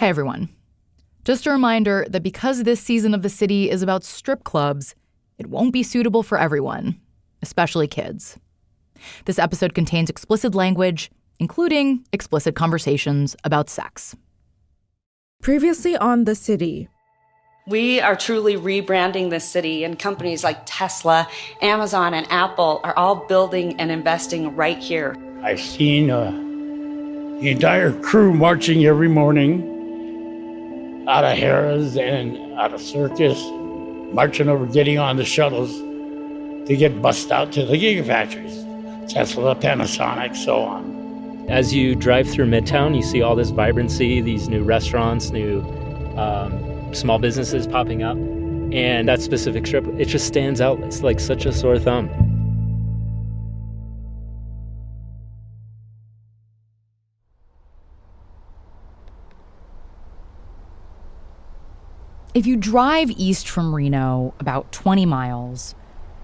Hey everyone. Just a reminder that because this season of The City is about strip clubs, it won't be suitable for everyone, especially kids. This episode contains explicit language, including explicit conversations about sex. Previously on The City. We are truly rebranding this city, and companies like Tesla, Amazon, and Apple are all building and investing right here. I've seen the entire crew marching every morning out of Harrah's and out of Circus, marching over, getting on the shuttles to get bussed out to the Gigafactories, Tesla, Panasonic, so on. As you drive through Midtown, you see all this vibrancy, these new restaurants, new small businesses popping up. And that specific strip, it just stands out. It's like such a sore thumb. If you drive east from Reno about 20 miles,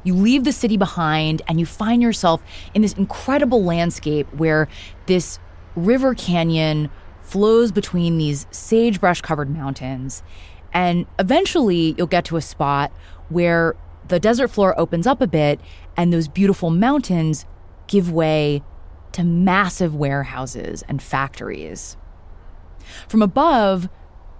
you leave the city behind and you find yourself in this incredible landscape where this river canyon flows between these sagebrush-covered mountains. And eventually you'll get to a spot where the desert floor opens up a bit and those beautiful mountains give way to massive warehouses and factories. From above,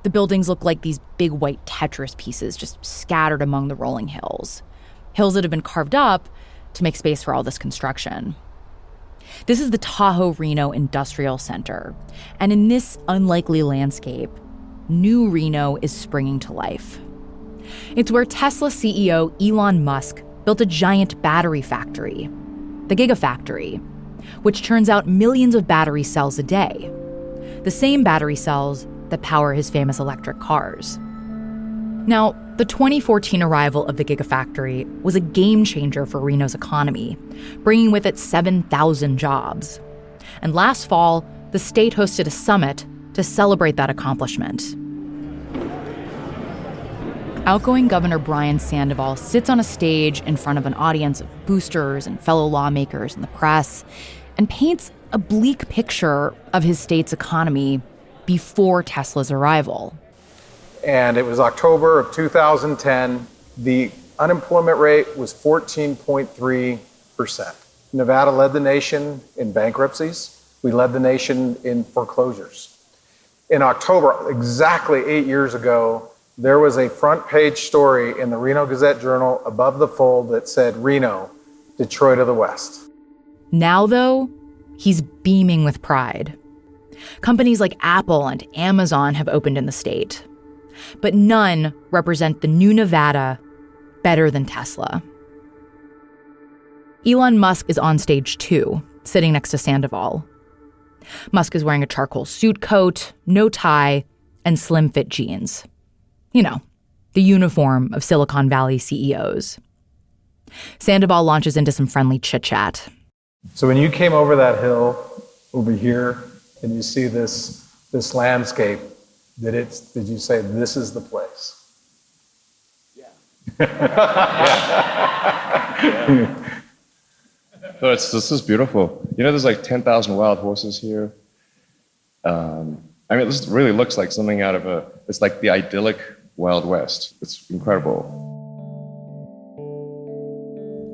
the buildings look like these big white Tetris pieces just scattered among the rolling hills. Hills that have been carved up to make space for all this construction. This is the Tahoe Reno Industrial Center. And in this unlikely landscape, new Reno is springing to life. It's where Tesla CEO Elon Musk built a giant battery factory, the Gigafactory, which turns out millions of battery cells a day. The same battery cells that power his famous electric cars. Now, the 2014 arrival of the Gigafactory was a game changer for Reno's economy, bringing with it 7,000 jobs. And last fall, the state hosted a summit to celebrate that accomplishment. Outgoing Governor Brian Sandoval sits on a stage in front of an audience of boosters and fellow lawmakers and the press and paints a bleak picture of his state's economy before Tesla's arrival. And it was October of 2010. The unemployment rate was 14.3%. Nevada led the nation in bankruptcies. We led the nation in foreclosures. In October, exactly 8 years ago, there was a front page story in the Reno Gazette-Journal above the fold that said, Reno, Detroit of the West. Now, though, he's beaming with pride. Companies like Apple and Amazon have opened in the state, but none represent the new Nevada better than Tesla. Elon Musk is on stage too, sitting next to Sandoval. Musk is wearing a charcoal suit coat, no tie, and slim-fit jeans. You know, the uniform of Silicon Valley CEOs. Sandoval launches into some friendly chit-chat. So when you came over that hill over here, and you see this landscape, did you say, this is the place? Yeah. Yeah. So this is beautiful. You know, there's like 10,000 wild horses here. This really looks like something out of it's like the idyllic Wild West. It's incredible.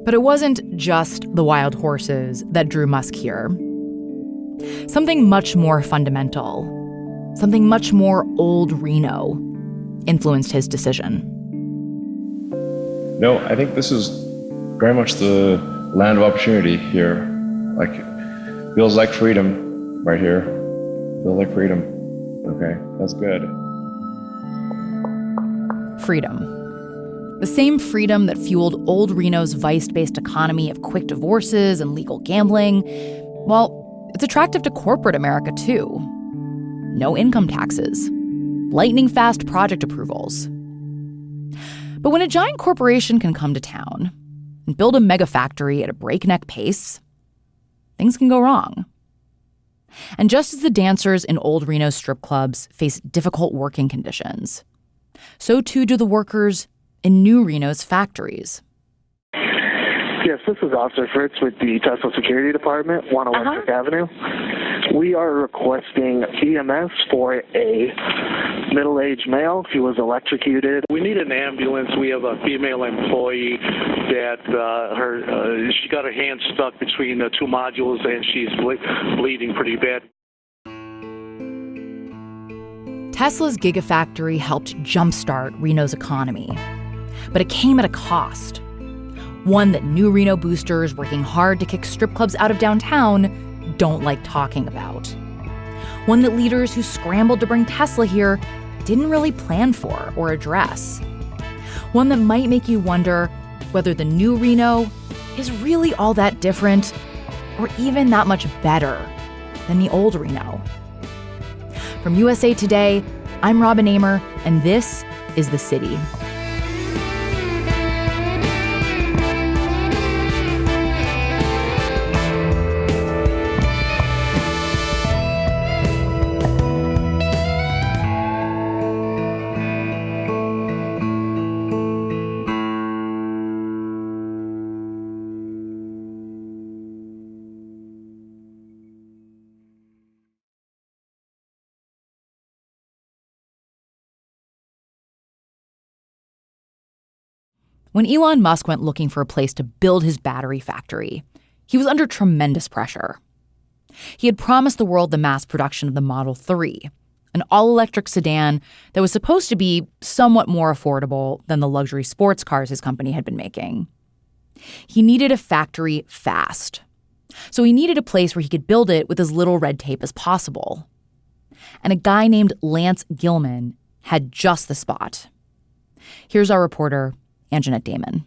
But it wasn't just the wild horses that drew Musk here. Something much more fundamental, something much more old Reno, influenced his decision. No, I think this is very much the land of opportunity here. Like, feels like freedom right here. Feels like freedom. Okay, that's good. Freedom. The same freedom that fueled old Reno's vice-based economy of quick divorces and legal gambling. Well, it's attractive to corporate America, too. No income taxes. Lightning-fast project approvals. But when a giant corporation can come to town and build a mega factory at a breakneck pace, things can go wrong. And just as the dancers in old Reno strip clubs face difficult working conditions, so too do the workers in new Reno's factories. Yes, this is Officer Fritz with the Tesla Security Department, 101 Fifth Avenue. We are requesting EMS for a middle-aged male. He was electrocuted. We need an ambulance. We have a female employee that she got her hand stuck between the two modules and she's bleeding pretty bad. Tesla's Gigafactory helped jumpstart Reno's economy, but it came at a cost. One that new Reno boosters working hard to kick strip clubs out of downtown don't like talking about. One that leaders who scrambled to bring Tesla here didn't really plan for or address. One that might make you wonder whether the new Reno is really all that different or even that much better than the old Reno. From USA Today, I'm Robin Amer, and this is The City. When Elon Musk went looking for a place to build his battery factory, he was under tremendous pressure. He had promised the world the mass production of the Model 3, an all-electric sedan that was supposed to be somewhat more affordable than the luxury sports cars his company had been making. He needed a factory fast, so he needed a place where he could build it with as little red tape as possible. And a guy named Lance Gilman had just the spot. Here's our reporter, Anjanette Damon.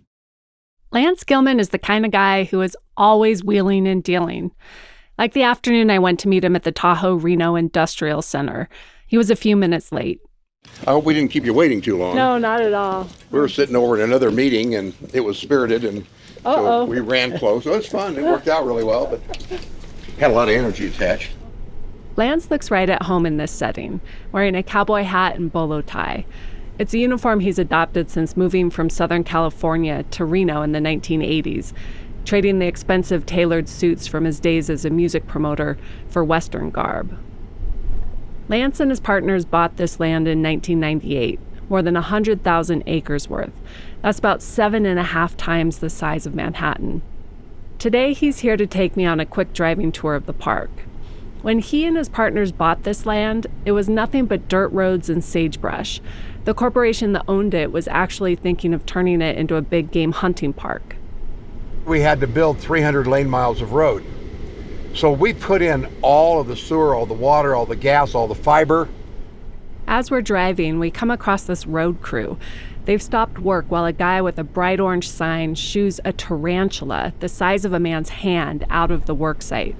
Lance Gilman is the kind of guy who is always wheeling and dealing. Like the afternoon I went to meet him at the Tahoe Reno Industrial Center. He was a few minutes late. I hope we didn't keep you waiting too long. No, not at all. We were sitting over at another meeting, and it was spirited, and so we ran close. So it was fun. It worked out really well, but had a lot of energy attached. Lance looks right at home in this setting, wearing a cowboy hat and bolo tie. It's a uniform he's adopted since moving from Southern California to Reno in the 1980s, trading the expensive tailored suits from his days as a music promoter for Western garb. Lance and his partners bought this land in 1998, more than 100,000 acres worth. That's about 7.5 times the size of Manhattan. Today, he's here to take me on a quick driving tour of the park. When he and his partners bought this land, it was nothing but dirt roads and sagebrush. The corporation that owned it was actually thinking of turning it into a big game hunting park. We had to build 300 lane miles of road. So we put in all of the sewer, all the water, all the gas, all the fiber. As we're driving, we come across this road crew. They've stopped work while a guy with a bright orange sign shoos a tarantula the size of a man's hand out of the work site.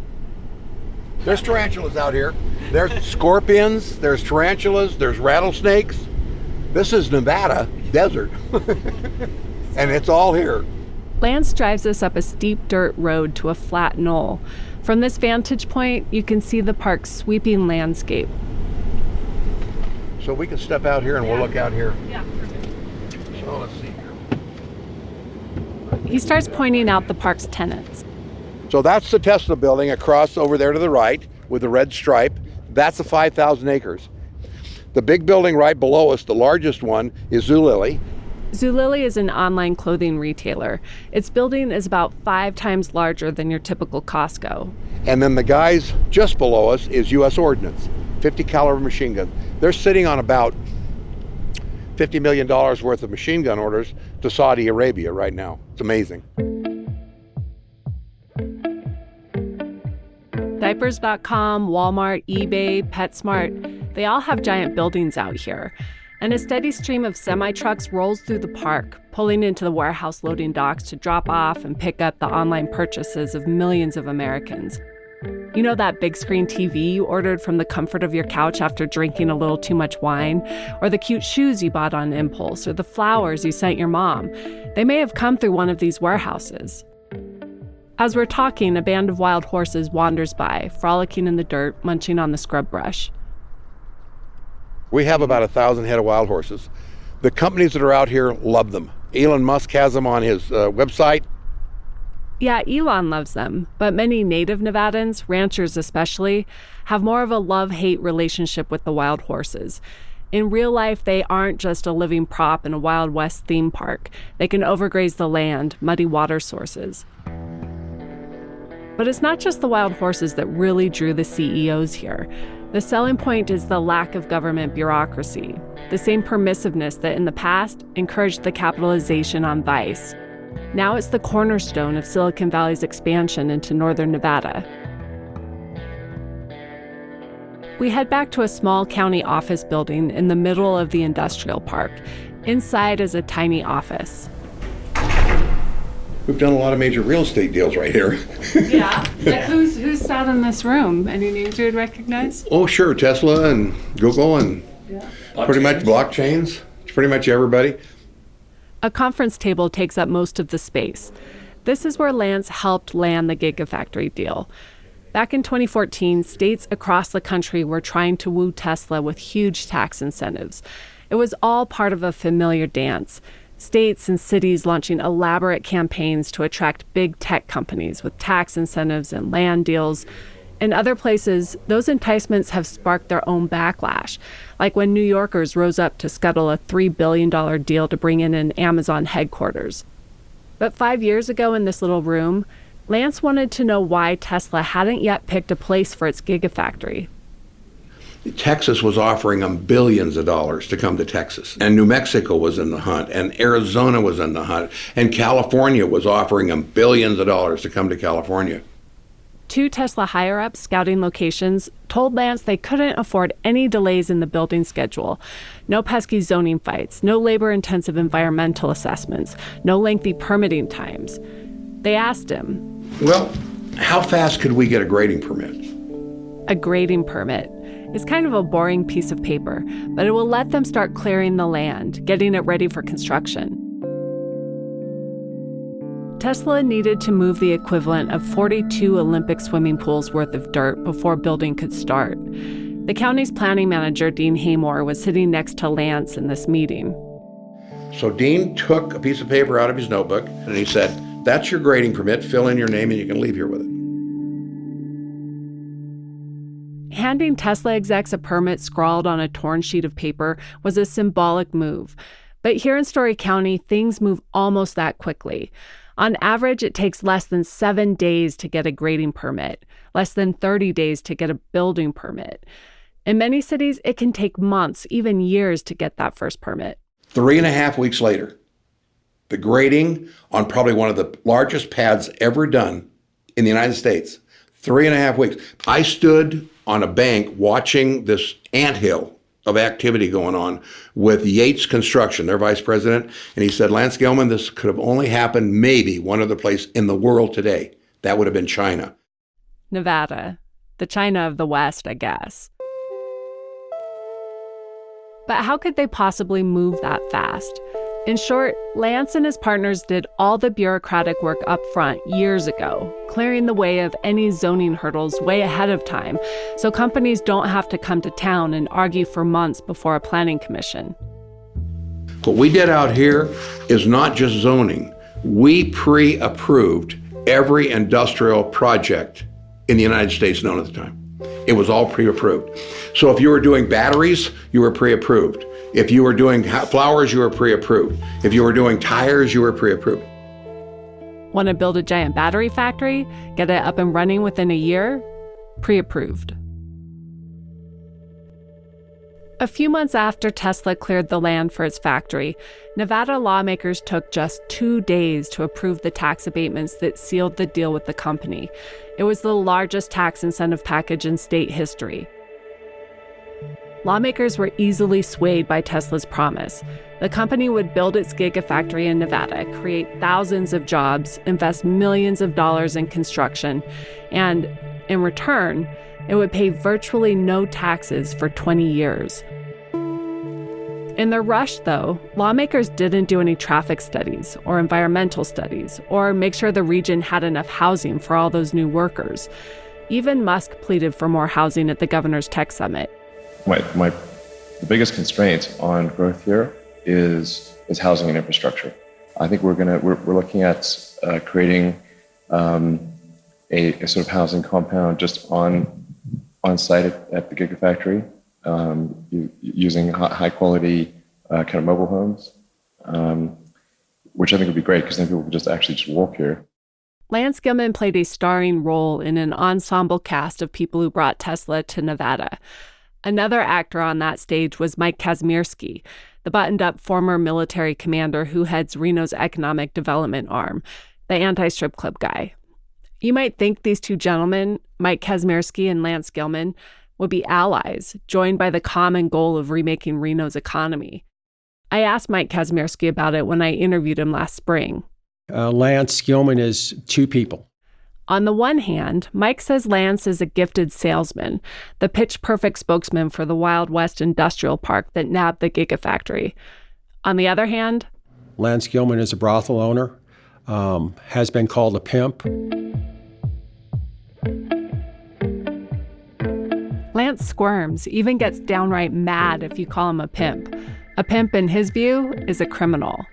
There's tarantulas out here. There's scorpions, there's tarantulas, there's rattlesnakes. This is Nevada desert, and it's all here. Lance drives us up a steep dirt road to a flat knoll. From this vantage point, you can see the park's sweeping landscape. So we can step out here and we'll look out here. Yeah, perfect. So let's see here. He starts pointing out the park's tenants. So that's the Tesla building across over there to the right with the red stripe. That's the 5,000 acres. The big building right below us, the largest one, is Zulily. Zulily is an online clothing retailer. Its building is about 5 times larger than your typical Costco. And then the guys just below us is U.S. Ordnance, 50 caliber machine guns. They're sitting on about $50 million worth of machine gun orders to Saudi Arabia right now. It's amazing. Diapers.com, Walmart, eBay, PetSmart, they all have giant buildings out here. And a steady stream of semi-trucks rolls through the park, pulling into the warehouse loading docks to drop off and pick up the online purchases of millions of Americans. You know that big screen TV you ordered from the comfort of your couch after drinking a little too much wine? Or the cute shoes you bought on impulse? Or the flowers you sent your mom? They may have come through one of these warehouses. As we're talking, a band of wild horses wanders by, frolicking in the dirt, munching on the scrub brush. We have about 1,000 head of wild horses. The companies that are out here love them. Elon Musk has them on his website. Yeah, Elon loves them, but many native Nevadans, ranchers especially, have more of a love-hate relationship with the wild horses. In real life, they aren't just a living prop in a Wild West theme park. They can overgraze the land, muddy water sources. But it's not just the wild horses that really drew the CEOs here. The selling point is the lack of government bureaucracy, the same permissiveness that in the past encouraged the capitalization on vice. Now it's the cornerstone of Silicon Valley's expansion into northern Nevada. We head back to a small county office building in the middle of the industrial park. Inside is a tiny office. We've done a lot of major real estate deals right here. Yeah. Who's sat in this room? Any names you would recognize? Oh, sure. Tesla and Google and pretty much blockchains. Pretty much everybody. A conference table takes up most of the space. This is where Lance helped land the Gigafactory deal. Back in 2014, states across the country were trying to woo Tesla with huge tax incentives. It was all part of a familiar dance. States and cities launching elaborate campaigns to attract big tech companies with tax incentives and land deals. In other places, those enticements have sparked their own backlash, like when New Yorkers rose up to scuttle a $3 billion deal to bring in an Amazon headquarters. But 5 years ago in this little room, Lance wanted to know why Tesla hadn't yet picked a place for its Gigafactory. Texas was offering them billions of dollars to come to Texas. And New Mexico was in the hunt, and Arizona was in the hunt, and California was offering them billions of dollars to come to California. 2 Tesla higher-ups scouting locations told Lance they couldn't afford any delays in the building schedule. No pesky zoning fights, no labor-intensive environmental assessments, no lengthy permitting times. They asked him, well, how fast could we get a grading permit? A grading permit. It's kind of a boring piece of paper, but it will let them start clearing the land, getting it ready for construction. Tesla needed to move the equivalent of 42 Olympic swimming pools worth of dirt before building could start. The county's planning manager, Dean Haymore, was sitting next to Lance in this meeting. So Dean took a piece of paper out of his notebook and he said, that's your grading permit, fill in your name and you can leave here with it. Handing Tesla execs a permit scrawled on a torn sheet of paper was a symbolic move. But here in Story County, things move almost that quickly. On average, it takes less than 7 days to get a grading permit, less than 30 days to get a building permit. In many cities, it can take months, even years to get that first permit. 3.5 weeks later, the grading on probably one of the largest pads ever done in the United States, 3.5 weeks. I stood on a bank watching this anthill of activity going on with Yates Construction, their vice president, and he said, Lance Gilman, this could have only happened maybe one other place in the world today. That would have been China. Nevada, the China of the West, I guess. But how could they possibly move that fast? In short, Lance and his partners did all the bureaucratic work up front years ago, clearing the way of any zoning hurdles way ahead of time, so companies don't have to come to town and argue for months before a planning commission. What we did out here is not just zoning. We pre-approved every industrial project in the United States known at the time. It was all pre-approved. So if you were doing batteries, you were pre-approved. If you were doing flowers, you were pre-approved. If you were doing tires, you were pre-approved. Want to build a giant battery factory? Get it up and running within a year? Pre-approved. A few months after Tesla cleared the land for its factory, Nevada lawmakers took just 2 days to approve the tax abatements that sealed the deal with the company. It was the largest tax incentive package in state history. Lawmakers were easily swayed by Tesla's promise. The company would build its Gigafactory in Nevada, create thousands of jobs, invest millions of dollars in construction, and, in return, it would pay virtually no taxes for 20 years. In their rush, though, lawmakers didn't do any traffic studies or environmental studies or make sure the region had enough housing for all those new workers. Even Musk pleaded for more housing at the governor's tech summit. The biggest constraint on growth here is housing and infrastructure. I think we're looking at creating a sort of housing compound just on site at the Gigafactory, using high quality kind of mobile homes, which I think would be great because then people would just walk here. Lance Gilman played a starring role in an ensemble cast of people who brought Tesla to Nevada. Another actor on that stage was Mike Kazmierski, the buttoned-up former military commander who heads Reno's economic development arm, the anti-strip club guy. You might think these two gentlemen, Mike Kazmierski and Lance Gilman, would be allies, joined by the common goal of remaking Reno's economy. I asked Mike Kazmierski about it when I interviewed him last spring. Lance Gilman is two people. On the one hand, Mike says Lance is a gifted salesman, the pitch-perfect spokesman for the Wild West industrial park that nabbed the Gigafactory. On the other hand, Lance Gilman is a brothel owner, has been called a pimp. Lance squirms, even gets downright mad if you call him a pimp. A pimp, in his view, is a criminal.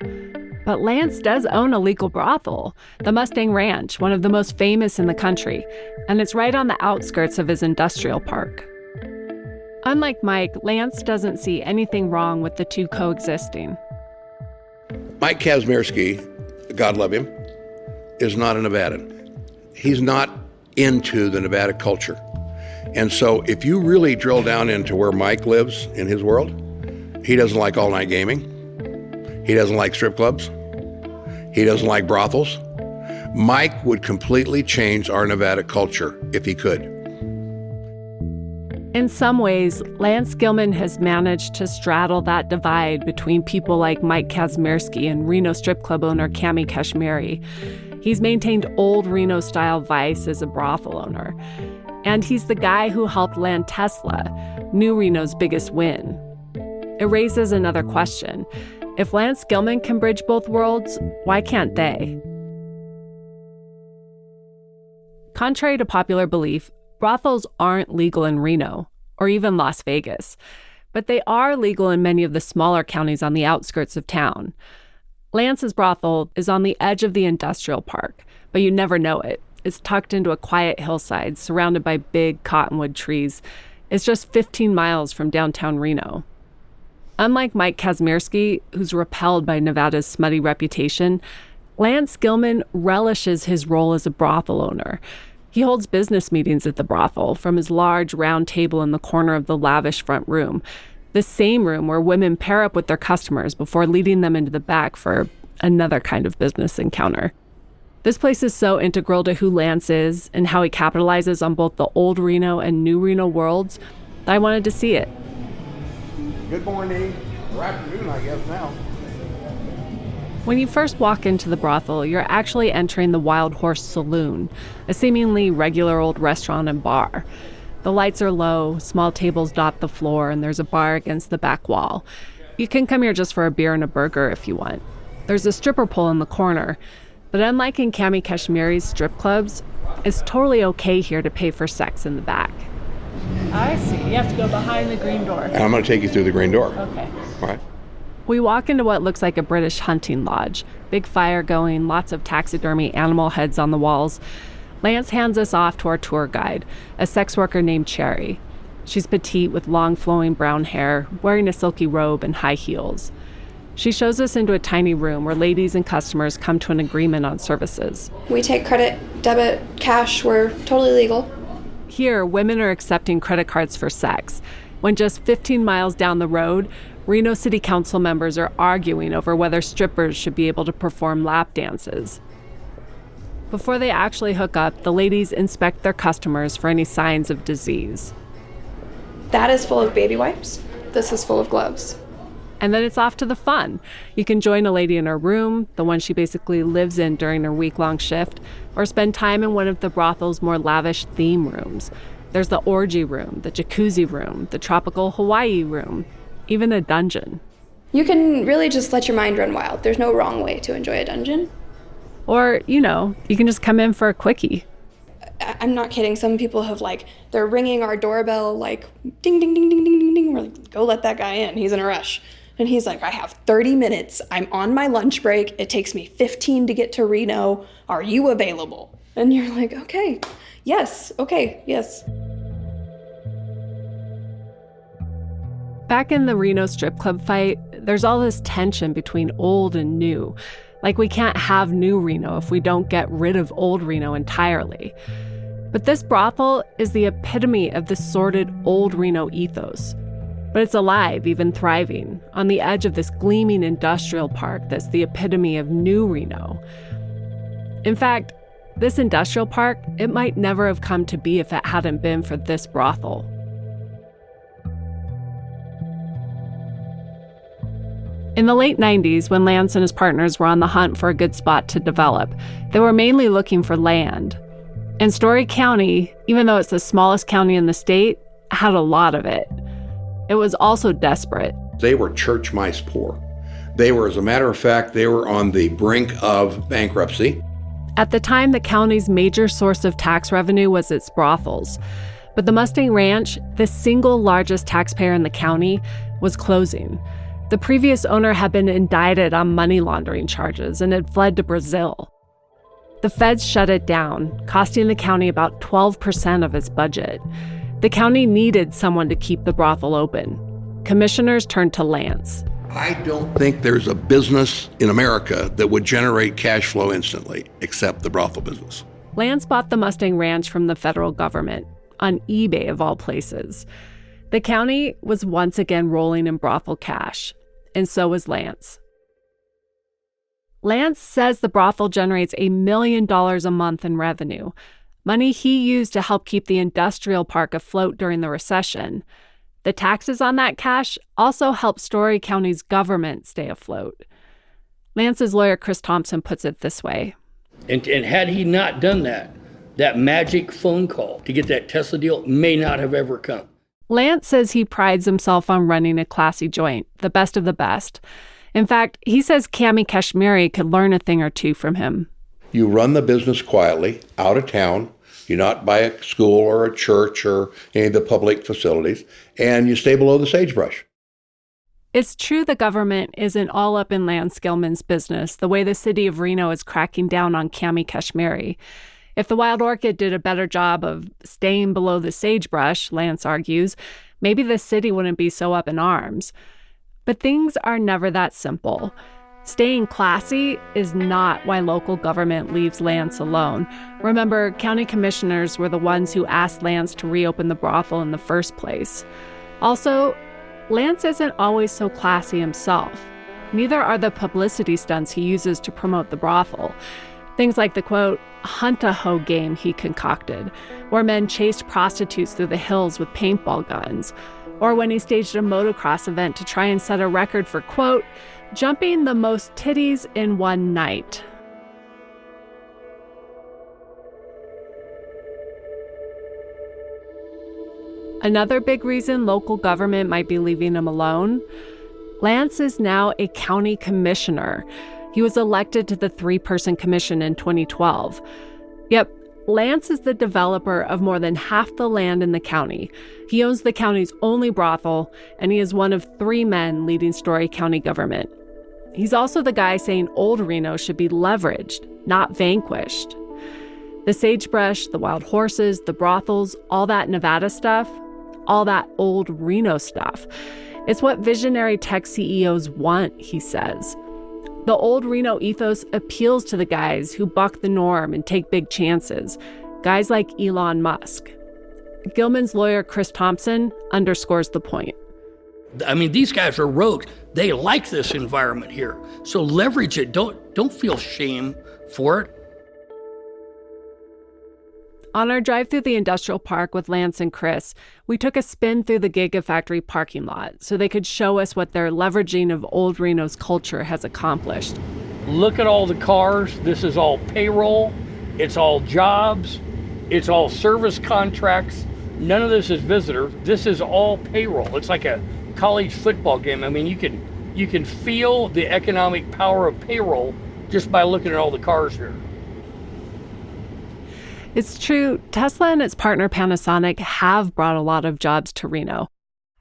But Lance does own a legal brothel, the Mustang Ranch, one of the most famous in the country, and it's right on the outskirts of his industrial park. Unlike Mike, Lance doesn't see anything wrong with the two coexisting. Mike Kazmierski, God love him, is not a Nevadan. He's not into the Nevada culture. And so if you really drill down into where Mike lives in his world, he doesn't like all-night gaming. He doesn't like strip clubs. He doesn't like brothels. Mike would completely change our Nevada culture if he could. In some ways, Lance Gilman has managed to straddle that divide between people like Mike Kazmierski and Reno strip club owner Cami Kashmiri. He's maintained old Reno-style vice as a brothel owner. And he's the guy who helped land Tesla, New Reno's biggest win. It raises another question. If Lance Gilman can bridge both worlds, why can't they? Contrary to popular belief, brothels aren't legal in Reno, or even Las Vegas, but they are legal in many of the smaller counties on the outskirts of town. Lance's brothel is on the edge of the industrial park, but you never know it. It's tucked into a quiet hillside surrounded by big cottonwood trees. It's just 15 miles from downtown Reno. Unlike Mike Kazmierski, who's repelled by Nevada's smutty reputation, Lance Gilman relishes his role as a brothel owner. He holds business meetings at the brothel from his large round table in the corner of the lavish front room, the same room where women pair up with their customers before leading them into the back for another kind of business encounter. This place is so integral to who Lance is and how he capitalizes on both the old Reno and new Reno worlds that I wanted to see it. Good morning, or afternoon, I guess now. When you first walk into the brothel, you're actually entering the Wild Horse Saloon, a seemingly regular old restaurant and bar. The lights are low, small tables dot the floor, and there's a bar against the back wall. You can come here just for a beer and a burger if you want. There's a stripper pole in the corner, but unlike in Cami Kashmiri's strip clubs, it's totally okay here to pay for sex in the back. I see. You have to go behind the green door. And I'm going to take you through the green door. Okay. All right. We walk into what looks like a British hunting lodge. Big fire going, lots of taxidermy animal heads on the walls. Lance hands us off to our tour guide, a sex worker named Cherry. She's petite with long flowing brown hair, wearing a silky robe and high heels. She shows us into a tiny room where ladies and customers come to an agreement on services. We take credit, debit, cash. We're totally legal. Here, women are accepting credit cards for sex. When just 15 miles down the road, Reno City Council members are arguing over whether strippers should be able to perform lap dances. Before they actually hook up, the ladies inspect their customers for any signs of disease. That is full of baby wipes. This is full of gloves. And then it's off to the fun. You can join a lady in her room, the one she basically lives in during her week-long shift, or spend time in one of the brothel's more lavish theme rooms. There's the orgy room, the jacuzzi room, the tropical Hawaii room, even a dungeon. You can really just let your mind run wild. There's no wrong way to enjoy a dungeon. Or, you can just come in for a quickie. I'm not kidding. Some people have they're ringing our doorbell ding, ding, ding, ding, ding, ding, ding. We're like, go let that guy in. He's in a rush. And he's like, I have 30 minutes. I'm on my lunch break. It takes me 15 to get to Reno. Are you available? And you're like, okay, yes. Back in the Reno strip club fight, there's all this tension between old and new. Like, we can't have new Reno if we don't get rid of old Reno entirely. But this brothel is the epitome of the sordid old Reno ethos. But it's alive, even thriving, on the edge of this gleaming industrial park that's the epitome of new Reno. In fact, this industrial park, it might never have come to be if it hadn't been for this brothel. In the late 90s, when Lance and his partners were on the hunt for a good spot to develop, they were mainly looking for land. And Story County, even though it's the smallest county in the state, had a lot of it. It was also desperate. They were church mice poor. They were, as a matter of fact, they were on the brink of bankruptcy. At the time, the county's major source of tax revenue was its brothels. But the Mustang Ranch, the single largest taxpayer in the county, was closing. The previous owner had been indicted on money laundering charges and had fled to Brazil. The feds shut it down, costing the county about 12% of its budget. The county needed someone to keep the brothel open. Commissioners turned to Lance. I don't think there's a business in America that would generate cash flow instantly, except the brothel business. Lance bought the Mustang Ranch from the federal government, on eBay of all places. The county was once again rolling in brothel cash, and so was Lance. Lance says the brothel generates $1 million a month in revenue, money he used to help keep the industrial park afloat during the recession. The taxes on that cash also helped Story County's government stay afloat. Lance's lawyer, Chris Thompson, puts it this way. And had he not done that, that magic phone call to get that Tesla deal may not have ever come. Lance says he prides himself on running a classy joint, the best of the best. In fact, he says Cami Kashmiri could learn a thing or two from him. You run the business quietly, out of town. You're not by a school or a church or any of the public facilities, and you stay below the sagebrush. It's true the government isn't all up in Lance Gilman's business the way the city of Reno is cracking down on Cami Kashmiri. If the Wild Orchid did a better job of staying below the sagebrush, Lance argues, maybe the city wouldn't be so up in arms. But things are never that simple. Staying classy is not why local government leaves Lance alone. Remember, county commissioners were the ones who asked Lance to reopen the brothel in the first place. Also, Lance isn't always so classy himself. Neither are the publicity stunts he uses to promote the brothel. Things like the, quote, hunt-a-hoe game he concocted, where men chased prostitutes through the hills with paintball guns, or when he staged a motocross event to try and set a record for, quote, jumping the most titties in one night. Another big reason local government might be leaving him alone, Lance is now a county commissioner. He was elected to the 3-person commission in 2012. Yep, Lance is the developer of more than half the land in the county. He owns the county's only brothel, and he is one of 3 men leading Story County government. He's also the guy saying old Reno should be leveraged, not vanquished. The sagebrush, the wild horses, the brothels, all that Nevada stuff, all that old Reno stuff. It's what visionary tech CEOs want, he says. The old Reno ethos appeals to the guys who buck the norm and take big chances, guys like Elon Musk. Gilman's lawyer, Chris Thompson, underscores the point. I mean, these guys are rogues. They like this environment here. So leverage it. Don't feel shame for it. On our drive through the industrial park with Lance and Chris, we took a spin through the Gigafactory parking lot so they could show us what their leveraging of old Reno's culture has accomplished. Look at all the cars. This is all payroll. It's all jobs. It's all service contracts. None of this is visitor. This is all payroll. It's like a college football game. I mean, you can feel the economic power of payroll just by looking at all the cars here. It's true, Tesla and its partner Panasonic have brought a lot of jobs to Reno.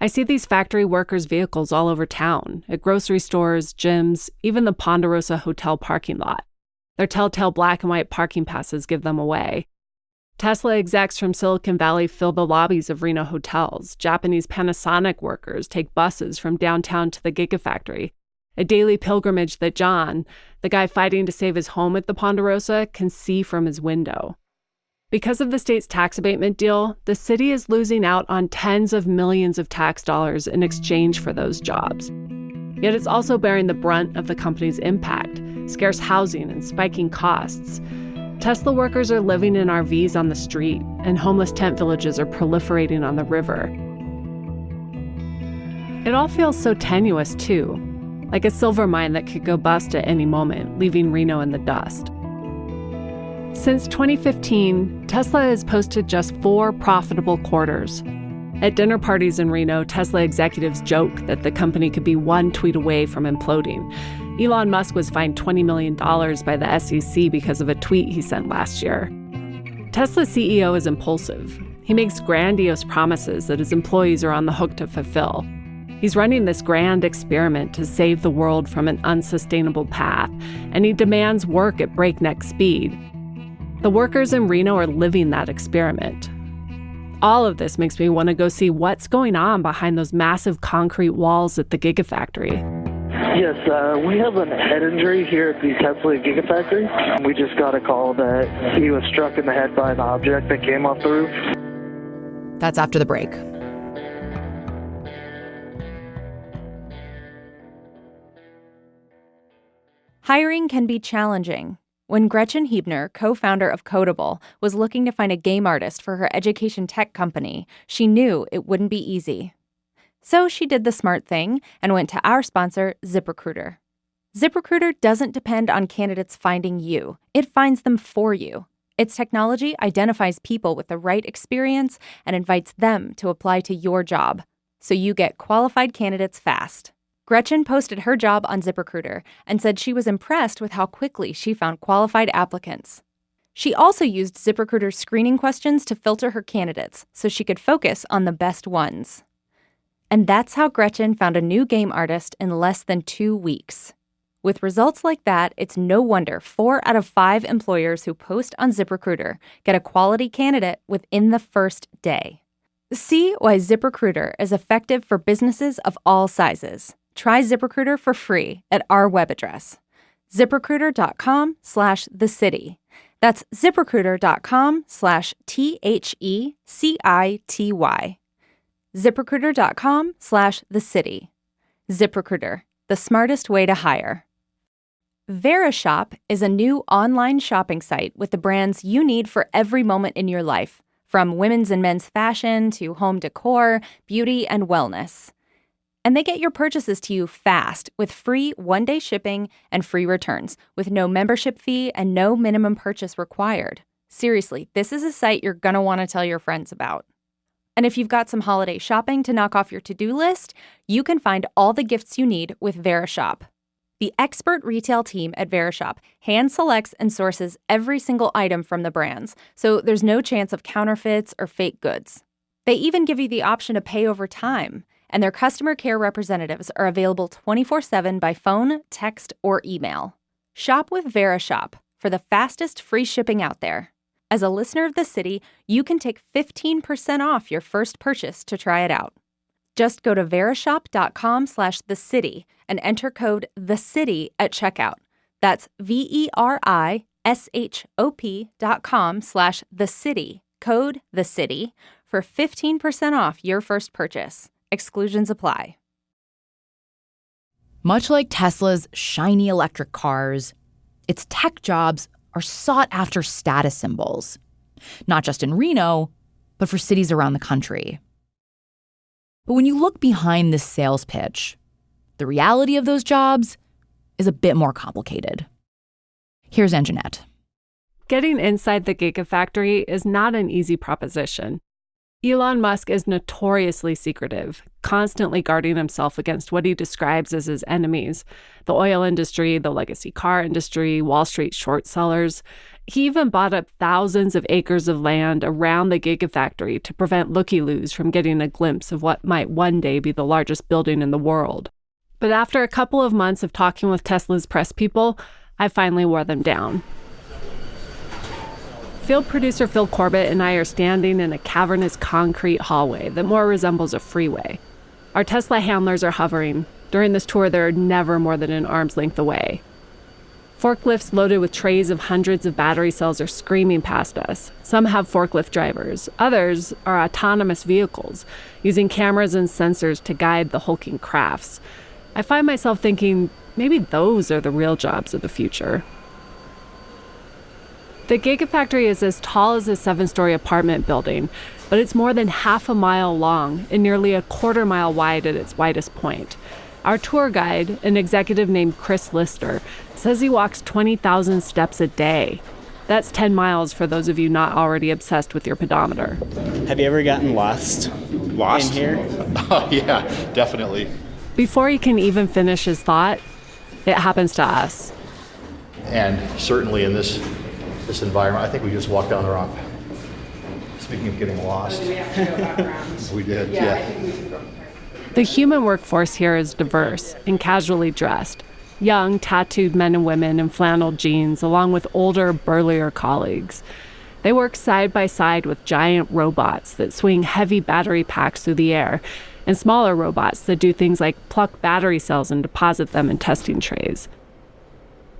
I see these factory workers' vehicles all over town, at grocery stores, gyms, even the Ponderosa Hotel parking lot. Their telltale black and white parking passes give them away. Tesla execs from Silicon Valley fill the lobbies of Reno hotels. Japanese Panasonic workers take buses from downtown to the Gigafactory, a daily pilgrimage that John, the guy fighting to save his home at the Ponderosa, can see from his window. Because of the state's tax abatement deal, the city is losing out on tens of millions of tax dollars in exchange for those jobs. Yet it's also bearing the brunt of the company's impact, scarce housing and spiking costs. Tesla workers are living in RVs on the street, and homeless tent villages are proliferating on the river. It all feels so tenuous, too, like a silver mine that could go bust at any moment, leaving Reno in the dust. Since 2015, Tesla has posted just 4 profitable quarters. At dinner parties in Reno, Tesla executives joke that the company could be one tweet away from imploding. Elon Musk was fined $20 million by the SEC because of a tweet he sent last year. Tesla's CEO is impulsive. He makes grandiose promises that his employees are on the hook to fulfill. He's running this grand experiment to save the world from an unsustainable path, and he demands work at breakneck speed. The workers in Reno are living that experiment. All of this makes me want to go see what's going on behind those massive concrete walls at the Gigafactory. Yes, we have an head injury here at the Tesla Gigafactory. We just got a call that he was struck in the head by an object that came off the roof. That's after the break. Hiring can be challenging. When Gretchen Huebner, co-founder of Codable, was looking to find a game artist for her education tech company, she knew it wouldn't be easy. So she did the smart thing and went to our sponsor, ZipRecruiter. ZipRecruiter doesn't depend on candidates finding you. It finds them for you. Its technology identifies people with the right experience and invites them to apply to your job, so you get qualified candidates fast. Gretchen posted her job on ZipRecruiter and said she was impressed with how quickly she found qualified applicants. She also used ZipRecruiter's screening questions to filter her candidates so she could focus on the best ones. And that's how Gretchen found a new game artist in less than 2 weeks. With results like that, it's no wonder 4 out of 5 employers who post on ZipRecruiter get a quality candidate within the first day. See why ZipRecruiter is effective for businesses of all sizes. Try ZipRecruiter for free at our web address, ZipRecruiter.com/thecity. That's ZipRecruiter.com/THECITY. ZipRecruiter.com/thecity. ZipRecruiter, the smartest way to hire. VeriShop is a new online shopping site with the brands you need for every moment in your life, from women's and men's fashion to home decor, beauty, and wellness. And they get your purchases to you fast with free 1-day shipping and free returns with no membership fee and no minimum purchase required. Seriously, this is a site you're going to want to tell your friends about. And if you've got some holiday shopping to knock off your to-do list, you can find all the gifts you need with VeriShop. The expert retail team at VeriShop hand selects and sources every single item from the brands, so there's no chance of counterfeits or fake goods. They even give you the option to pay over time, and their customer care representatives are available 24/7 by phone, text, or email. Shop with VeriShop for the fastest free shipping out there. As a listener of The City, you can take 15% off your first purchase to try it out. Just go to verishop.com/thecity and enter code THECITY at checkout. That's verishop.com/thecity, code THECITY, for 15% off your first purchase. Exclusions apply. Much like Tesla's shiny electric cars, its tech jobs are sought-after status symbols, not just in Reno, but for cities around the country. But when you look behind this sales pitch, the reality of those jobs is a bit more complicated. Here's Anjanette. Getting inside the Gigafactory is not an easy proposition. Elon Musk is notoriously secretive, constantly guarding himself against what he describes as his enemies: the oil industry, the legacy car industry, Wall Street short sellers. He even bought up thousands of acres of land around the Gigafactory to prevent looky-loos from getting a glimpse of what might one day be the largest building in the world. But after a couple of months of talking with Tesla's press people, I finally wore them down. Field producer Phil Corbett and I are standing in a cavernous concrete hallway that more resembles a freeway. Our Tesla handlers are hovering. During this tour, they're never more than an arm's length away. Forklifts loaded with trays of hundreds of battery cells are screaming past us. Some have forklift drivers. Others are autonomous vehicles, using cameras and sensors to guide the hulking crafts. I find myself thinking, maybe those are the real jobs of the future. The Gigafactory is as tall as a 7-story apartment building, but it's more than half a mile long and nearly a quarter mile wide at its widest point. Our tour guide, an executive named Chris Lister, says he walks 20,000 steps a day. That's 10 miles for those of you not already obsessed with your pedometer. Have you ever gotten lost? Lost? In here? Oh, yeah, definitely. Before he can even finish his thought, it happens to us. And certainly in this environment, I think we just walked down the wrong. Speaking of getting lost. We have to go back around. We did, yeah. I think we should go. The human workforce here is diverse and casually dressed. Young, tattooed men and women in flannel jeans, along with older, burlier colleagues. They work side by side with giant robots that swing heavy battery packs through the air, and smaller robots that do things like pluck battery cells and deposit them in testing trays.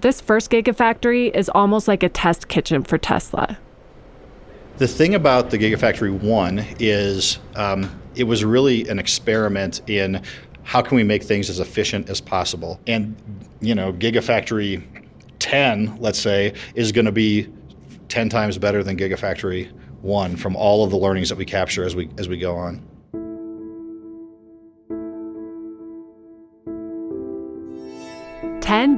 This first Gigafactory is almost like a test kitchen for Tesla. The thing about the Gigafactory 1 is it was really an experiment in how can we make things as efficient as possible. And, Gigafactory 10, let's say, is going to be 10 times better than Gigafactory 1 from all of the learnings that we capture as we go on.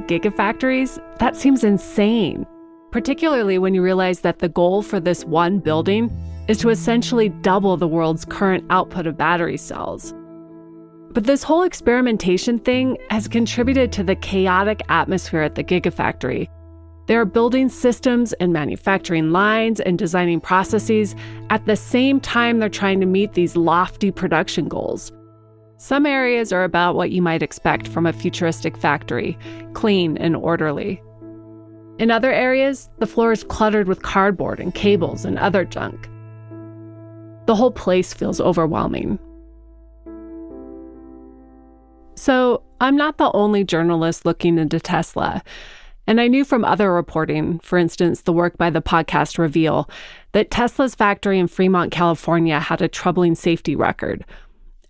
Gigafactories? That seems insane. Particularly when you realize that the goal for this one building is to essentially double the world's current output of battery cells. But this whole experimentation thing has contributed to the chaotic atmosphere at the Gigafactory. They are building systems and manufacturing lines and designing processes at the same time they're trying to meet these lofty production goals. Some areas are about what you might expect from a futuristic factory, clean and orderly. In other areas, the floor is cluttered with cardboard and cables and other junk. The whole place feels overwhelming. So, I'm not the only journalist looking into Tesla. And I knew from other reporting, for instance, the work by the podcast Reveal, that Tesla's factory in Fremont, California had a troubling safety record.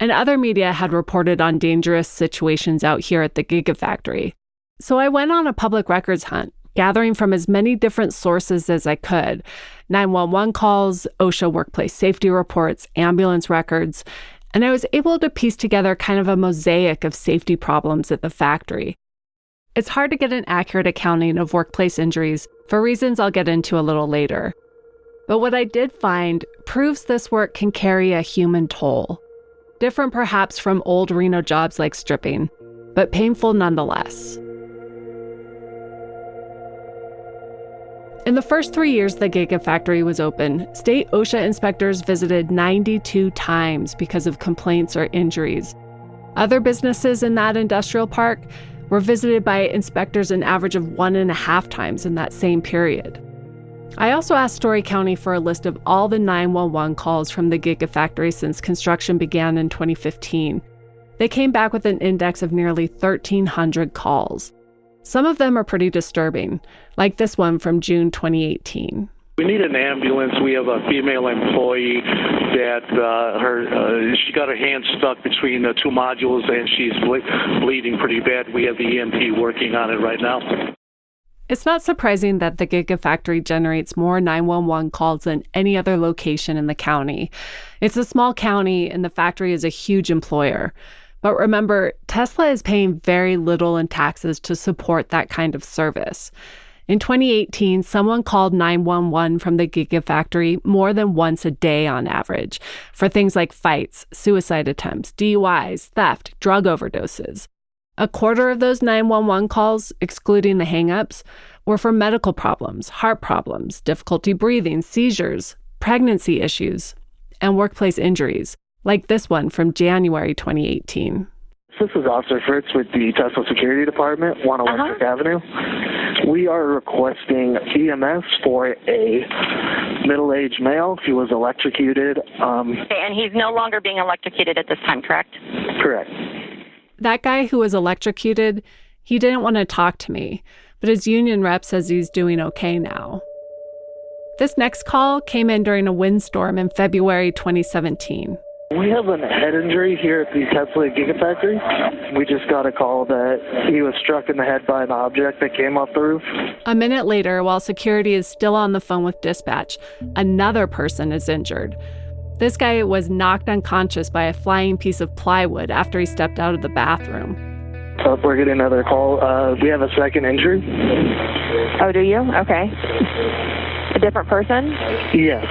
And other media had reported on dangerous situations out here at the Gigafactory. So I went on a public records hunt, gathering from as many different sources as I could: 911 calls, OSHA workplace safety reports, ambulance records, and I was able to piece together kind of a mosaic of safety problems at the factory. It's hard to get an accurate accounting of workplace injuries for reasons I'll get into a little later. But what I did find proves this work can carry a human toll. Different perhaps from old Reno jobs like stripping, but painful nonetheless. In the first 3 years the Gigafactory was open, state OSHA inspectors visited 92 times because of complaints or injuries. Other businesses in that industrial park were visited by inspectors an average of 1.5 times in that same period. I also asked Story County for a list of all the 911 calls from the Gigafactory since construction began in 2015. They came back with an index of nearly 1,300 calls. Some of them are pretty disturbing, like this one from June 2018. We need an ambulance. We have a female employee that she got her hand stuck between the two modules and she's bleeding pretty bad. We have the EMT working on it right now. It's not surprising that the Gigafactory generates more 911 calls than any other location in the county. It's a small county and the factory is a huge employer. But remember, Tesla is paying very little in taxes to support that kind of service. In 2018, someone called 911 from the Gigafactory more than once a day on average for things like fights, suicide attempts, DUIs, theft, drug overdoses. A quarter of those 911 calls, excluding the hangups, were for medical problems, heart problems, difficulty breathing, seizures, pregnancy issues, and workplace injuries, like this one from January 2018. This is Officer Fritz with the Tesla Security Department, 1 Electric Avenue. We are requesting EMS for a middle-aged male. He was electrocuted. And he's no longer being electrocuted at this time, correct? Correct. That guy who was electrocuted, he didn't want to talk to me, but his union rep says he's doing okay now. This next call came in during a windstorm in February 2017. We have a head injury here at the Tesla Gigafactory. We just got a call that he was struck in the head by an object that came off the roof. A minute later, while security is still on the phone with dispatch, another person is injured. This guy was knocked unconscious by a flying piece of plywood after he stepped out of the bathroom. So we're getting another call. We have a second injury. Oh, do you? Okay. A different person? Yes.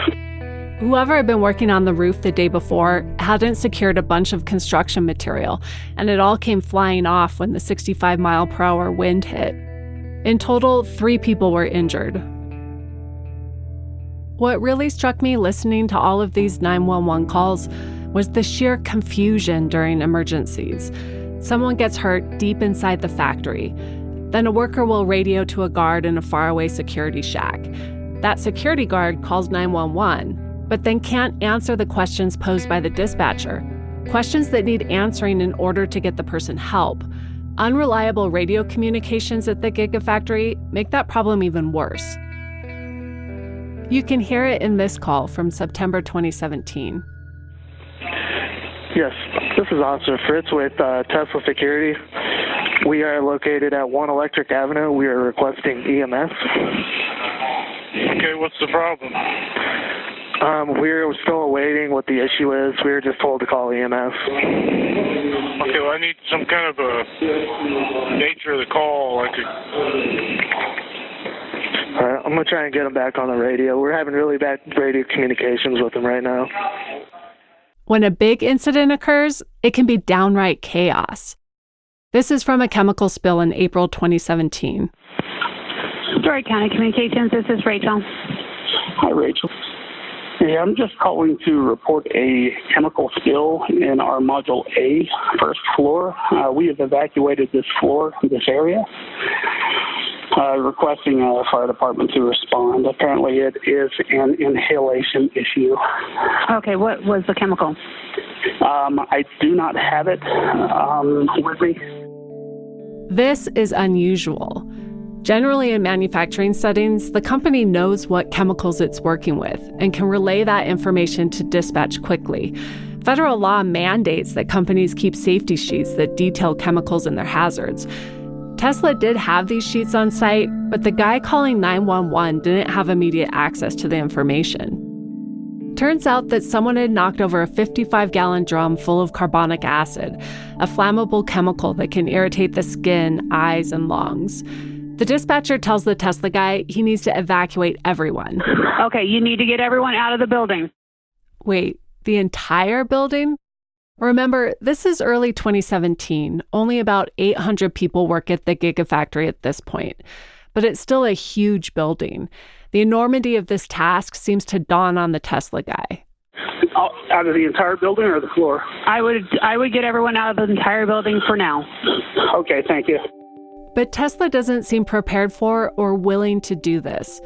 Whoever had been working on the roof the day before hadn't secured a bunch of construction material, and it all came flying off when the 65-mile-per-hour wind hit. In total, 3 people were injured. What really struck me listening to all of these 911 calls was the sheer confusion during emergencies. Someone gets hurt deep inside the factory. Then a worker will radio to a guard in a faraway security shack. That security guard calls 911, but then can't answer the questions posed by the dispatcher, questions that need answering in order to get the person help. Unreliable radio communications at the Gigafactory make that problem even worse. You can hear it in this call from September 2017. Yes, this is Officer Fritz with Tesla Security. We are located at 1 Electric Avenue. We are requesting EMS. Okay, what's the problem? We're still awaiting what the issue is. We were just told to call EMS. Okay, well, I need some kind of a nature of the call. All right, I'm going to try and get him back on the radio. We're having really bad radio communications with him right now. When a big incident occurs, it can be downright chaos. This is from a chemical spill in April 2017. Story County Communications, this is Rachel. Hi, Rachel. Hey, I'm just calling to report a chemical spill in our Module A, first floor. We have evacuated this area, requesting a fire department to respond. Apparently it is an inhalation issue. Okay, what was the chemical? I do not have it with me. This is unusual. Generally, in manufacturing settings, the company knows what chemicals it's working with and can relay that information to dispatch quickly. Federal law mandates that companies keep safety sheets that detail chemicals and their hazards. Tesla did have these sheets on site, but the guy calling 911 didn't have immediate access to the information. Turns out that someone had knocked over a 55-gallon drum full of carbonic acid, a flammable chemical that can irritate the skin, eyes, and lungs. The dispatcher tells the Tesla guy he needs to evacuate everyone. Okay, you need to get everyone out of the building. Wait, the entire building? Remember, this is early 2017. Only about 800 people work at the Gigafactory at this point. But it's still a huge building. The enormity of this task seems to dawn on the Tesla guy. Out of the entire building or the floor? I would get everyone out of the entire building for now. Okay, thank you. But Tesla doesn't seem prepared for or willing to do this.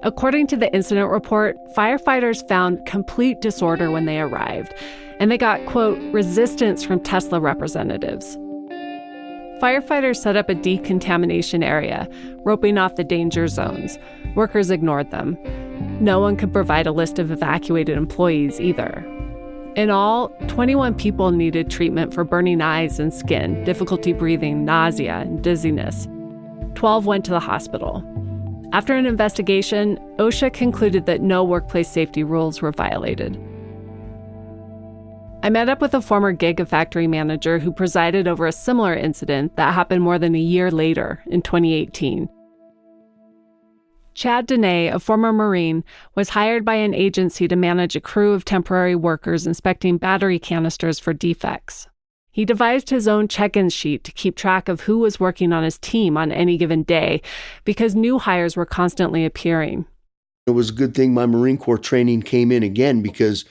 According to the incident report, firefighters found complete disorder when they arrived, and they got, quote, resistance from Tesla representatives. Firefighters set up a decontamination area, roping off the danger zones. Workers ignored them. No one could provide a list of evacuated employees either. In all, 21 people needed treatment for burning eyes and skin, difficulty breathing, nausea, and dizziness. 12 went to the hospital. After an investigation, OSHA concluded that no workplace safety rules were violated. I met up with a former Gigafactory manager who presided over a similar incident that happened more than a year later, in 2018. Chad Dene, a former Marine, was hired by an agency to manage a crew of temporary workers inspecting battery canisters for defects. He devised his own check-in sheet to keep track of who was working on his team on any given day, because new hires were constantly appearing. It was a good thing my Marine Corps training came in again, because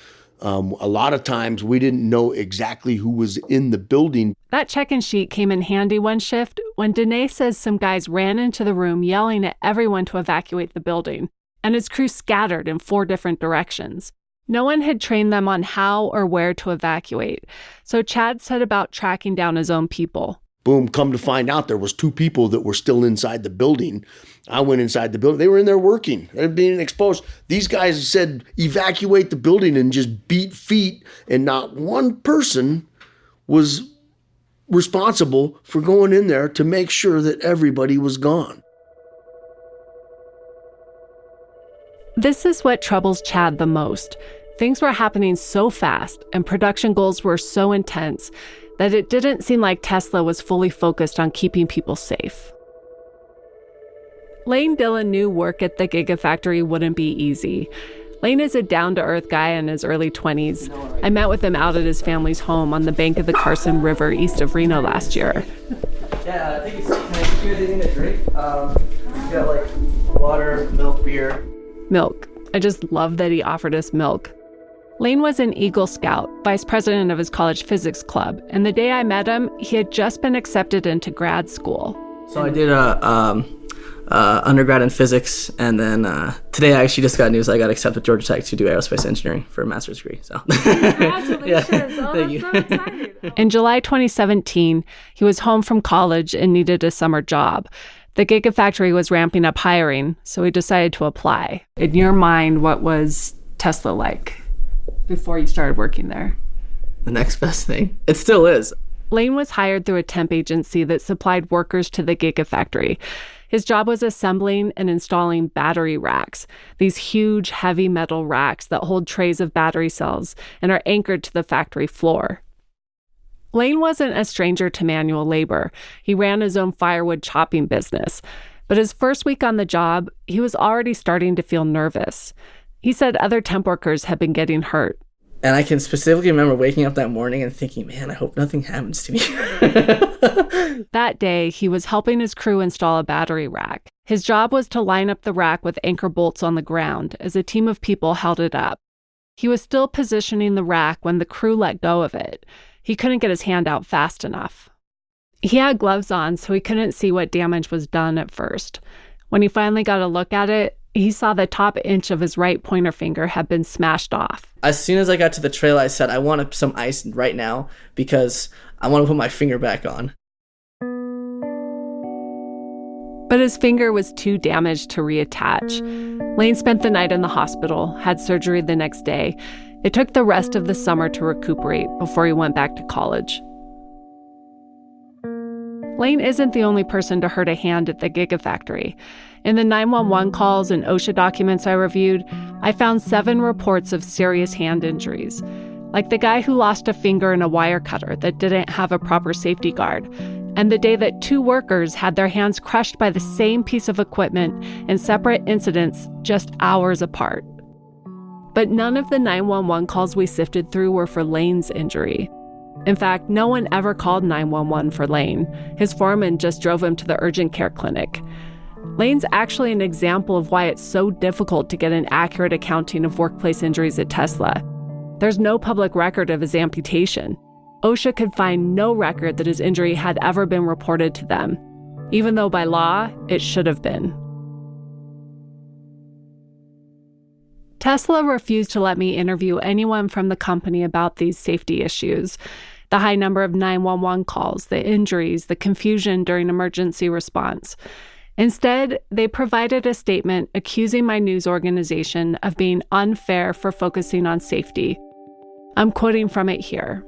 A lot of times we didn't know exactly who was in the building. That check-in sheet came in handy one shift when Danae says some guys ran into the room yelling at everyone to evacuate the building, and his crew scattered in 4 different directions. No one had trained them on how or where to evacuate, so Chad set about tracking down his own people. Boom, come to find out there was 2 people that were still inside the building. I went inside the building. They were in there working. They're being exposed. These guys said, evacuate the building and just beat feet. And not one person was responsible for going in there to make sure that everybody was gone. This is what troubles Chad the most. Things were happening so fast and production goals were so intense that it didn't seem like Tesla was fully focused on keeping people safe. Lane Dillon knew work at the Gigafactory wouldn't be easy. Lane is a down-to-earth guy in his early 20s. I met with him out at his family's home on the bank of the Carson River east of Reno last year. Yeah, I think it's, can I get you guys anything to drink? You got like water, milk, beer. Milk. I just love that he offered us milk. Lane was an Eagle Scout, vice president of his college physics club, and the day I met him, he had just been accepted into grad school. So I did undergrad in physics, and then today I actually just got news I got accepted at Georgia Tech to do aerospace engineering for a master's degree. So Congratulations! Yeah. Thank you. So excited. In July 2017, he was home from college and needed a summer job. The Gigafactory was ramping up hiring, so he decided to apply. In your mind, what was Tesla like before you started working there? The next best thing. It still is. Lane was hired through a temp agency that supplied workers to the Gigafactory. His job was assembling and installing battery racks, these huge, heavy metal racks that hold trays of battery cells and are anchored to the factory floor. Lane wasn't a stranger to manual labor. He ran his own firewood chopping business. But his first week on the job, he was already starting to feel nervous. He said other temp workers had been getting hurt. And I can specifically remember waking up that morning and thinking, man, I hope nothing happens to me. That day, he was helping his crew install a battery rack. His job was to line up the rack with anchor bolts on the ground as a team of people held it up. He was still positioning the rack when the crew let go of it. He couldn't get his hand out fast enough. He had gloves on, so he couldn't see what damage was done at first. When he finally got a look at it, he saw the top inch of his right pointer finger had been smashed off. As soon as I got to the trail, I said, I want some ice right now because I want to put my finger back on. But his finger was too damaged to reattach. Lane spent the night in the hospital, had surgery the next day. It took the rest of the summer to recuperate before he went back to college. Lane isn't the only person to hurt a hand at the Gigafactory. In the 911 calls and OSHA documents I reviewed, I found 7 reports of serious hand injuries, like the guy who lost a finger in a wire cutter that didn't have a proper safety guard, and the day that 2 workers had their hands crushed by the same piece of equipment in separate incidents just hours apart. But none of the 911 calls we sifted through were for Lane's injury. In fact, no one ever called 911 for Lane. His foreman just drove him to the urgent care clinic. Lane's actually an example of why it's so difficult to get an accurate accounting of workplace injuries at Tesla. There's no public record of his amputation. OSHA could find no record that his injury had ever been reported to them, even though by law, it should have been. Tesla refused to let me interview anyone from the company about these safety issues. The high number of 911 calls, the injuries, the confusion during emergency response. Instead, they provided a statement accusing my news organization of being unfair for focusing on safety. I'm quoting from it here.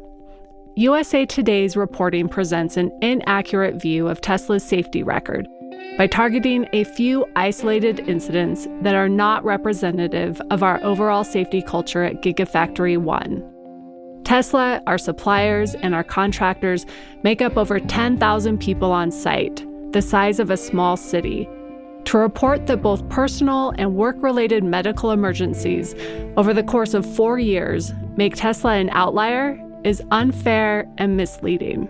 USA Today's reporting presents an inaccurate view of Tesla's safety record by targeting a few isolated incidents that are not representative of our overall safety culture at Gigafactory 1. Tesla, our suppliers, and our contractors make up over 10,000 people on site, the size of a small city. To report that both personal and work-related medical emergencies over the course of 4 years make Tesla an outlier is unfair and misleading.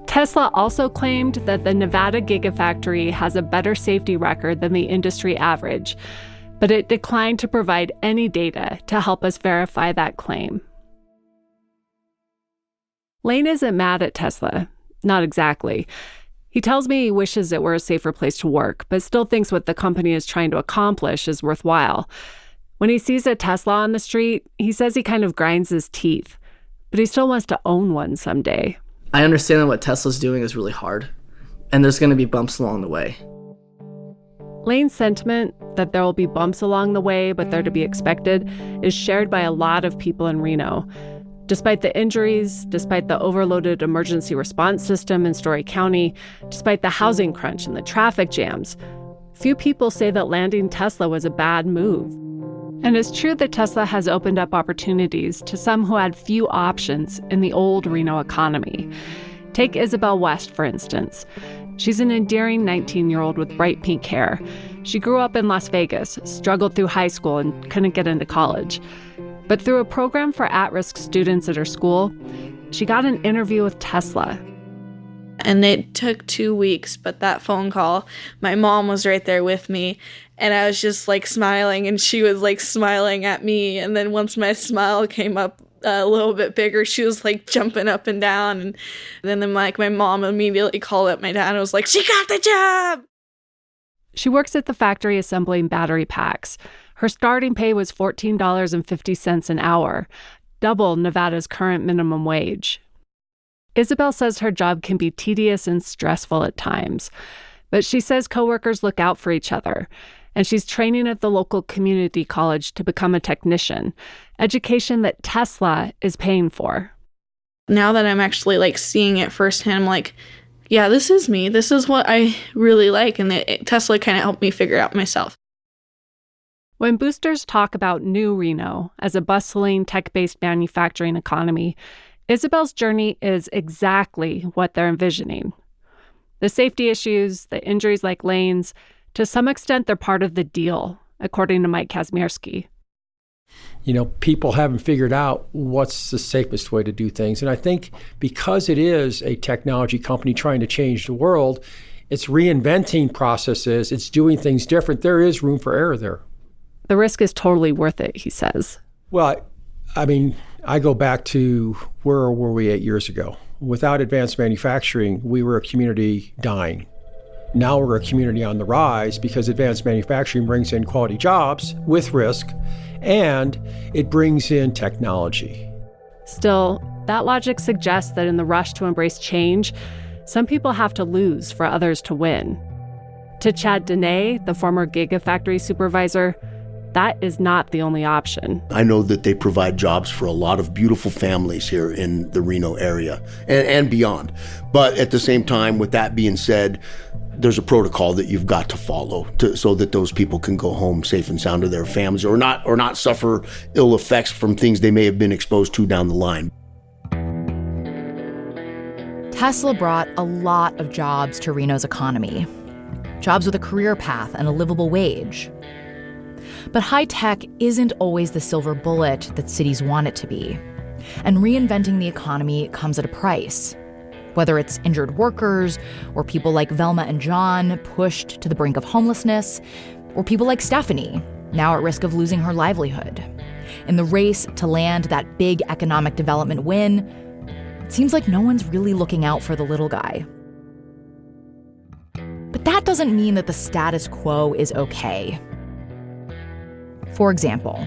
Tesla also claimed that the Nevada Gigafactory has a better safety record than the industry average. But it declined to provide any data to help us verify that claim. Lane isn't mad at Tesla. Not exactly. He tells me he wishes it were a safer place to work, but still thinks what the company is trying to accomplish is worthwhile. When he sees a Tesla on the street, he says he kind of grinds his teeth, but he still wants to own one someday. I understand that what Tesla's doing is really hard, and there's going to be bumps along the way. Lane's sentiment that there will be bumps along the way, but they're to be expected, is shared by a lot of people in Reno. Despite the injuries, despite the overloaded emergency response system in Story County, despite the housing crunch and the traffic jams, few people say that landing Tesla was a bad move. And it's true that Tesla has opened up opportunities to some who had few options in the old Reno economy. Take Isabel West, for instance. She's an endearing 19-year-old with bright pink hair. She grew up in Las Vegas, struggled through high school, and couldn't get into college. But through a program for at-risk students at her school, she got an interview with Tesla. And it took 2 weeks, but that phone call, my mom was right there with me, and I was just like smiling, and she was like smiling at me. And then once my smile came up a little bit bigger, she was like jumping up and down. And then like my mom immediately called up my dad and was like, "She got the job!" She works at the factory assembling battery packs. Her starting pay was $14.50 an hour, double Nevada's current minimum wage. Isabel says her job can be tedious and stressful at times, but she says coworkers look out for each other, and she's training at the local community college to become a technician, education that Tesla is paying for. Now that I'm actually like seeing it firsthand, I'm like, yeah, this is me. This is what I really like, and Tesla kind of helped me figure out myself. When boosters talk about new Reno as a bustling, tech-based manufacturing economy, Isabel's journey is exactly what they're envisioning. The safety issues, the injuries like Lane's, to some extent they're part of the deal, according to Mike Kazmierski. You know, people haven't figured out what's the safest way to do things. And I think because it is a technology company trying to change the world, it's reinventing processes, it's doing things different. There is room for error there. The risk is totally worth it, he says. Well, I mean, I go back to where were we 8 years ago? Without advanced manufacturing, we were a community dying. Now we're a community on the rise because advanced manufacturing brings in quality jobs with risk, and it brings in technology. Still, that logic suggests that in the rush to embrace change, some people have to lose for others to win. To Chad Dene, the former Gigafactory supervisor, that is not the only option. I know that they provide jobs for a lot of beautiful families here in the Reno area and beyond. But at the same time, with that being said, there's a protocol that you've got to follow so that those people can go home safe and sound to their families or not suffer ill effects from things they may have been exposed to down the line. Tesla brought a lot of jobs to Reno's economy. Jobs with a career path and a livable wage. But high tech isn't always the silver bullet that cities want it to be. And reinventing the economy comes at a price. Whether it's injured workers, or people like Velma and John pushed to the brink of homelessness, or people like Stephanie, now at risk of losing her livelihood. In the race to land that big economic development win, it seems like no one's really looking out for the little guy. But that doesn't mean that the status quo is okay. For example,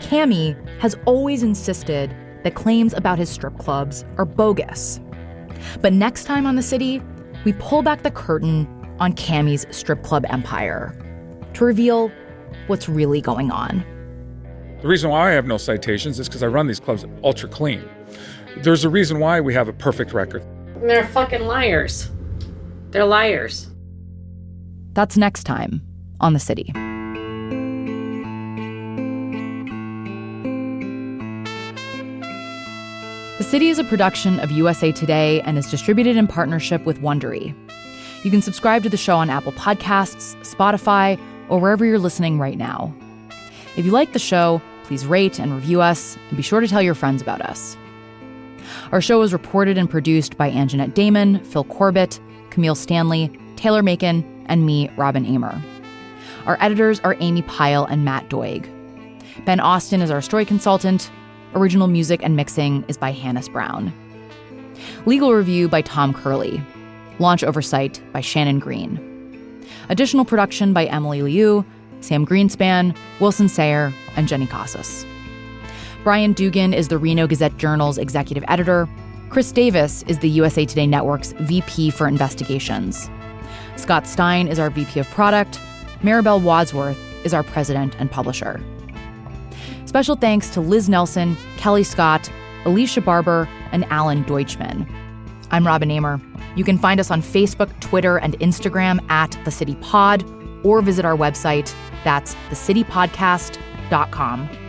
Cammie has always insisted that claims about his strip clubs are bogus. But next time on The City, we pull back the curtain on Cammie's strip club empire to reveal what's really going on. The reason why I have no citations is because I run these clubs ultra clean. There's a reason why we have a perfect record. They're fucking liars. They're liars. That's next time on The City. The City is a production of USA Today and is distributed in partnership with Wondery. You can subscribe to the show on Apple Podcasts, Spotify, or wherever you're listening right now. If you like the show, please rate and review us, and be sure to tell your friends about us. Our show is reported and produced by Anjanette Damon, Phil Corbett, Camille Stanley, Taylor Macon, and me, Robin Amer. Our editors are Amy Pyle and Matt Doig. Ben Austin is our story consultant. Original music and mixing is by Hannes Brown. Legal review by Tom Curley. Launch oversight by Shannon Green. Additional production by Emily Liu, Sam Greenspan, Wilson Sayer, and Jenny Casas. Brian Dugan is the Reno Gazette-Journal's executive editor. Chris Davis is the USA Today Network's VP for Investigations. Scott Stein is our VP of Product. Maribel Wadsworth is our president and publisher. Special thanks to Liz Nelson, Kelly Scott, Alicia Barber, and Alan Deutschman. I'm Robin Amer. You can find us on Facebook, Twitter, and Instagram at The City Pod, or visit our website. That's thecitypodcast.com.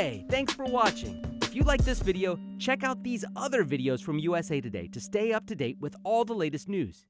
Hey, thanks for watching. If you like this video, check out these other videos from USA Today to stay up to date with all the latest news.